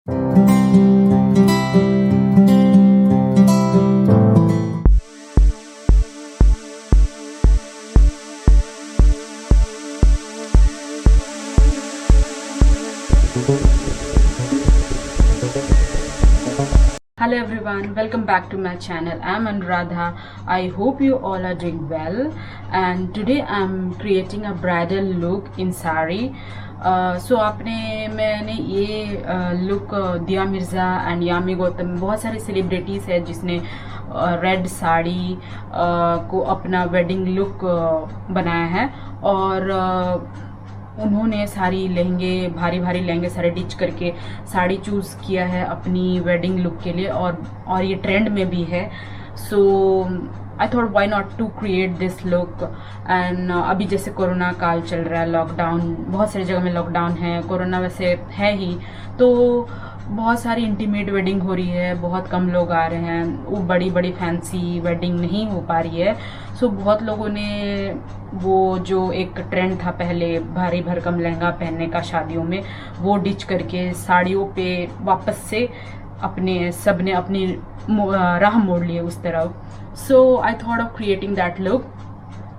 Hello everyone, welcome back to my channel. I'm Anuradha. I hope you all are doing well, and today I'm creating a bridal look in sari. मैंने ये look दिया Mirza and Yami Gautam, बहुत सारे celebrities है जिसने red sari को अपना wedding look बनाया है। और उन्होंने सारी लहंगे, भारी भारी लहंगे सारे डिच करके साड़ी चूज़ किया है अपनी वेडिंग लुक के लिए, और ये ट्रेंड में भी है। So I thought why not to create this look. And अभी जैसे कोरोना काल चल रहा है, लॉकडाउन, बहुत सारी जगह में लॉकडाउन है, कोरोना वैसे है ही, तो बहुत सारी इंटीमेट वेडिंग हो रही है, बहुत कम लोग आ रहे हैं, वो बड़ी बड़ी फैंसी वेडिंग नहीं हो पा रही है। सो बहुत लोगों ने वो जो एक ट्रेंड था पहले भारी भरकम लहंगा पहनने का शादियों में, वो डिच करके साड़ियों पे वापस से सब ने अपनी राह मोड़ लिए उस तरफ। So I thought of creating that look,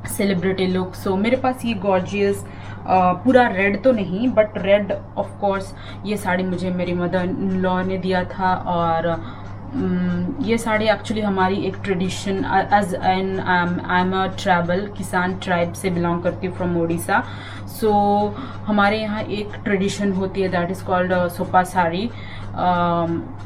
celebrity look. So मेरे पास ये गॉर्जियस पूरा रेड तो नहीं, बट रेड ऑफ कोर्स ये साड़ी मुझे मेरी मदर इन लॉ ने दिया था। और ये साड़ी एक्चुअली हमारी एक tradition, as an I am a tribal, Kisan tribe से बिलोंग करती हूँ, फ्रॉम ओडिशा। सो हमारे यहाँ एक ट्रेडिशन होती है दैट इज़ कॉल्ड सोपा साड़ी।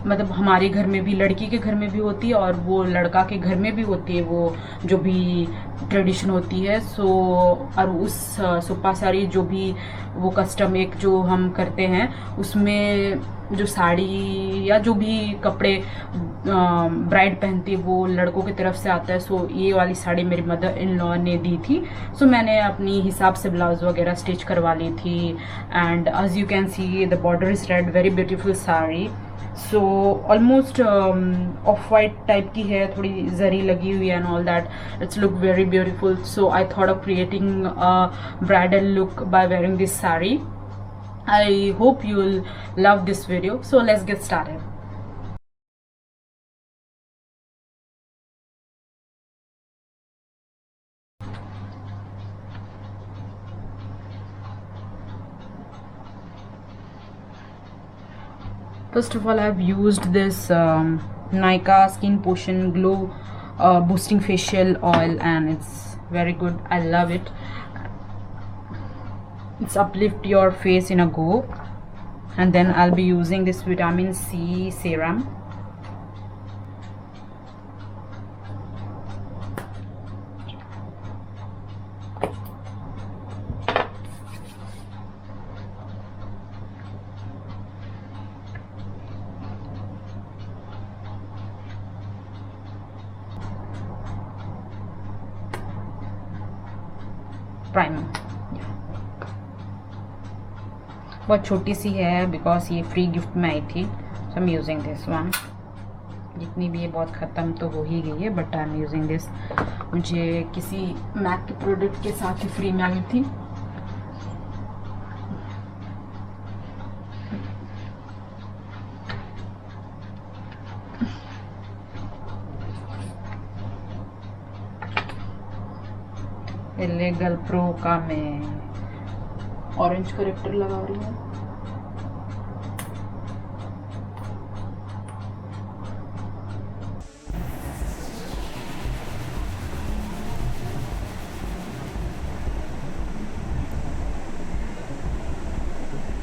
मतलब हमारे घर में भी, लड़की के घर में भी होती है और वो लड़का के घर में भी होती है, वो जो भी ट्रेडिशन होती है। सो और उस सोपा साड़ी जो भी वो कस्टम एक जो हम करते हैं, उसमें जो साड़ी या जो भी कपड़े ब्राइड पहनती है वो लड़कों की तरफ से आता है। सो ये वाली साड़ी मेरी मदर इन लॉ ने दी थी। सो मैंने अपनी हिसाब से ब्लाउज वगैरह स्टिच करवा ली थी। And as you can see the border is red, very beautiful sari. So almost off white type की है, थोड़ी जरी लगी हुई है and all that, it's look very beautiful. So I thought of creating a bridal look by wearing this sari. I hope you'll love this video. So let's get started. First of all, I've used this Nykaa Skin Potion Glow Boosting Facial Oil, and it's very good. I love it. It's uplift your face in a go. And then I'll be using this vitamin C serum. Primer. बहुत छोटी सी है because ये free gift में आई थी, so I am using this one. जितनी भी ये बहुत ख़त्म तो हो ही गई है, but I am using this. मुझे किसी मैक के प्रोडक्ट के साथ ही फ्री में आई थी। एलेगल प्रो का मैं ऑरेंज करेक्टर लगा रही हूँ।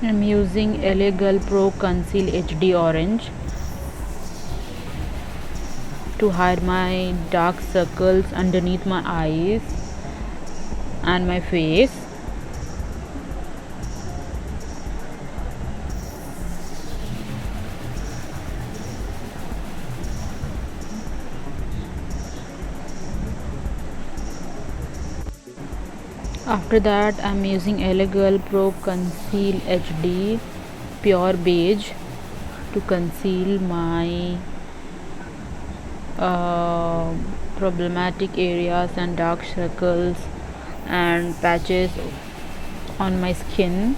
I'm using LA Girl Pro Conceal HD Orange to hide my dark circles underneath my eyes and my face. After that, I'm using LA Girl Pro Conceal HD Pure Beige to conceal my problematic areas and dark circles and patches on my skin.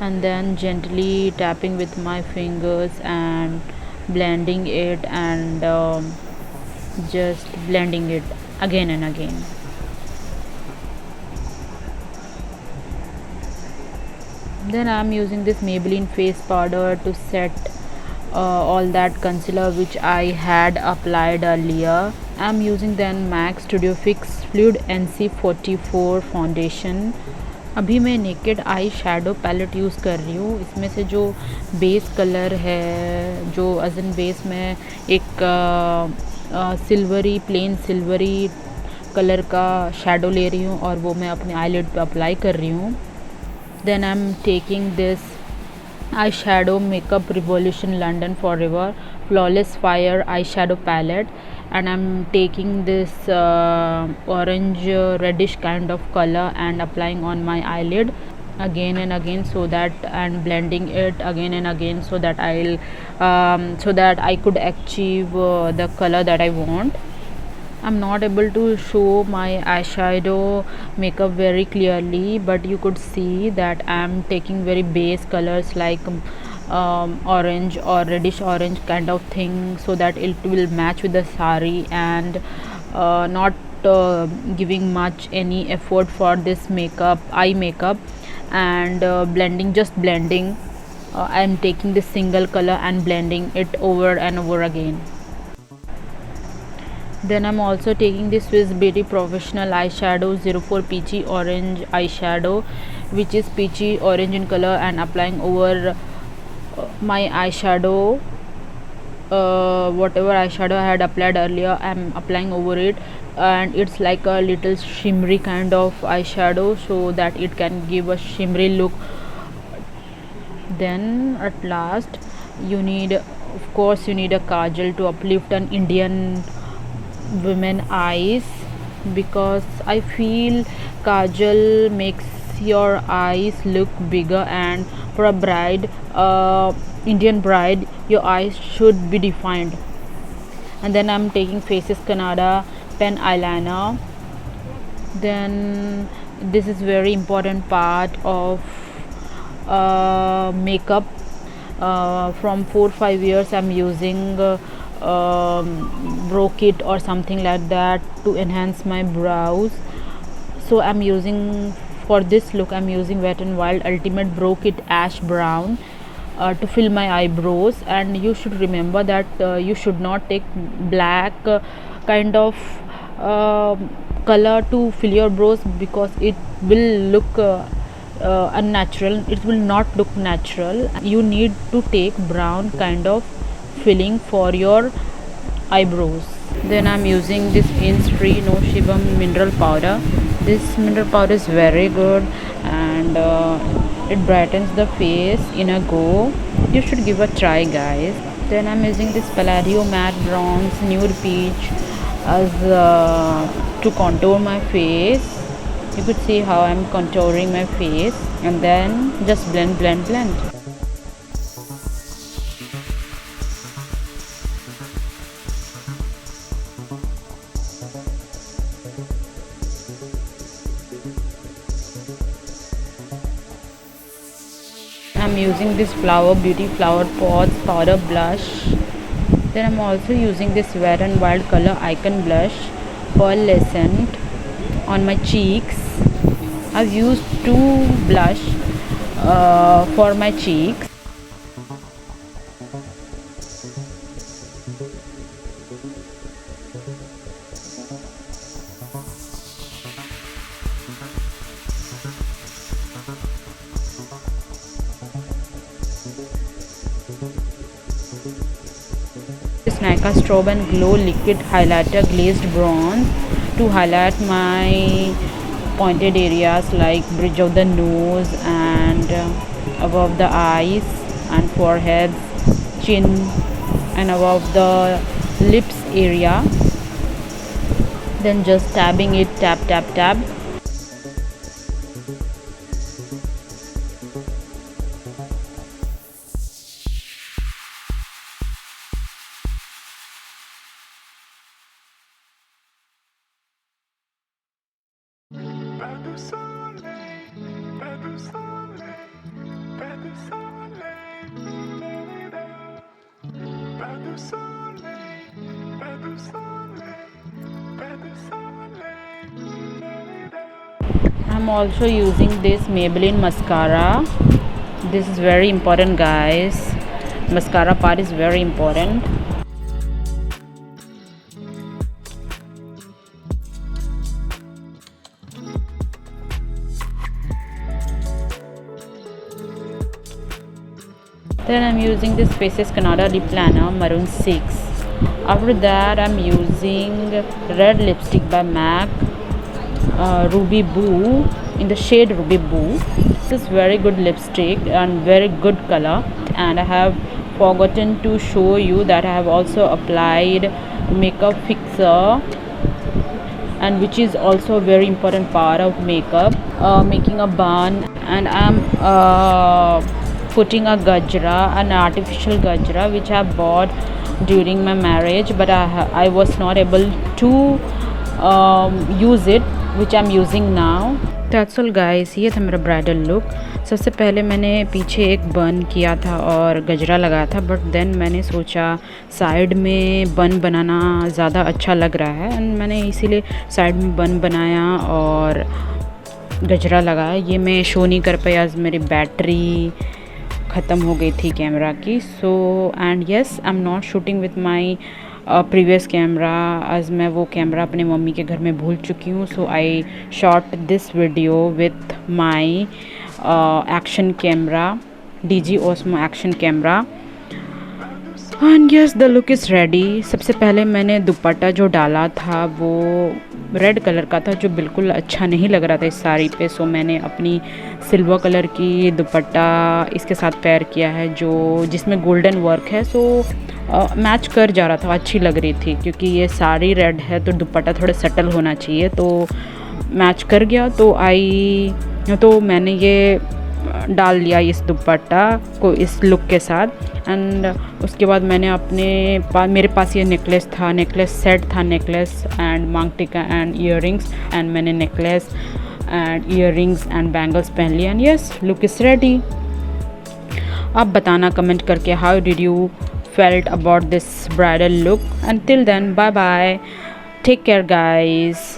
and then gently tapping with my fingers and blending it, and just blending it again and again. Then I'm using this Maybelline face powder to set all that concealer which I had applied earlier. I'm using then MAC Studio Fix Fluid NC44 foundation. अभी मैं naked eye shadow palette use कर रही हूँ. इसमें से जो base colour है, जो अजन बेस में एक सिल्वरी, प्लेन सिल्वरी कलर का शेडो ले रही हूँ और वो मैं अपने आईलिड पे अप्लाई कर रही हूँ. Then I'm taking this eyeshadow Makeup Revolution London Forever Flawless Fire eyeshadow palette, and I'm taking this orange reddish kind of color and applying on my eyelid again and again, so that, and blending it again and again, so that so that I could achieve the color that I want. I'm not able to show my eyeshadow makeup very clearly, but you could see that I'm taking very base colors like orange or reddish orange kind of thing, so that it will match with the sari, and not giving much any effort for this makeup, eye makeup, and just blending. I'm taking this single color and blending it over and over again. Then I'm also taking the Swiss Beauty Professional eyeshadow 04 peachy orange eyeshadow, which is peachy orange in color, and applying over my eyeshadow. Whatever eyeshadow I had applied earlier, I'm applying over it, and it's like a little shimmery kind of eyeshadow, so that it can give a shimmery look. Then at last, you need a kajal to uplift an Indian women eyes, because I feel kajal makes your eyes look bigger, and for a bride, Indian bride, your eyes should be defined. And then I'm taking Faces Canada pen eyeliner. Then this is very important part of makeup. From 4-5 years I'm using brow kit or something like that to enhance my brows. So I'm using, for this look, I'm using Wet n Wild Ultimate Brow Kit Ash Brown to fill my eyebrows. And you should remember that you should not take black kind of color to fill your brows, because it will look unnatural. It will not look natural. You need to take brown kind of filling for your eyebrows. Then I'm using this Innisfree No Shibam mineral powder. This mineral powder is very good, and it brightens the face in a go. You should give a try, guys. Then I'm using this Palladio matte bronze nude peach as to contour my face. You could see how I'm contouring my face, and then just blend. I'm using this Beauty Flower Pots powder blush. Then I'm also using this Wet n Wild color icon blush pearlescent on my cheeks. I've used 2 blush for my cheeks. This Nykaa Strobe and Glow Liquid Highlighter Glazed Bronze to highlight my pointed areas like bridge of the nose and above the eyes and forehead, chin, and above the lips area. Then just tabbing it, tap. I'm also using this Maybelline mascara. This is very important, guys. Mascara part is very important. Then I'm using this Faces Canada Lip Liner Maroon 6. After that, I'm using red lipstick by MAC, Ruby Boo, in the shade Ruby Boo. This is very good lipstick and very good color. And I have forgotten to show you that I have also applied makeup fixer, and which is also a very important part of makeup, making a bun. And I'm putting a gajra, an artificial gajra, which I bought during my marriage, but I was not able to use it, which I'm using now. That's all guys, ये था मेरा bridal look. सबसे पहले मैंने पीछे एक बन किया था और गजरा लगाया था, बट देन मैंने सोचा साइड में बन बनाना ज़्यादा अच्छा लग रहा है, एंड मैंने इसीलिए साइड में बन बनाया और गजरा लगाया. ये मैं शो नहीं कर पाई, आज मेरी बैटरी ख़त्म हो गई थी कैमरा की. So and yes, I am not shooting with my previous camera, आज मैं वो कैमरा अपने मम्मी के घर में भूल चुकी हूँ. So I shot this video with my action camera, DG Osmo action camera. And yes, the look is ready. सबसे पहले मैंने दुपट्टा जो डाला था वो रेड कलर का था, जो बिल्कुल अच्छा नहीं लग रहा था इस साड़ी पे. सो मैंने अपनी सिल्वर कलर की दुपट्टा इसके साथ पेयर किया है, जो जिसमें गोल्डन वर्क है. सो मैच कर जा रहा था, अच्छी लग रही थी, क्योंकि ये साड़ी रेड है तो दुपट्टा थोड़ा सटल होना चाहिए, तो मैच कर गया. तो मैंने ये डाल लिया इस दुपट्टा को इस लुक के साथ. एंड उसके बाद मैंने मेरे पास ये नेकलेस था, नेकलेस सेट था, नेकलेस एंड मांग टिका एंड ईयररिंग्स, एंड मैंने necklace and earrings and bangles पहन लिया. And yes, look is ready. आप बताना कमेंट करके how did you felt about this bridal look. Until then, bye bye, take care guys.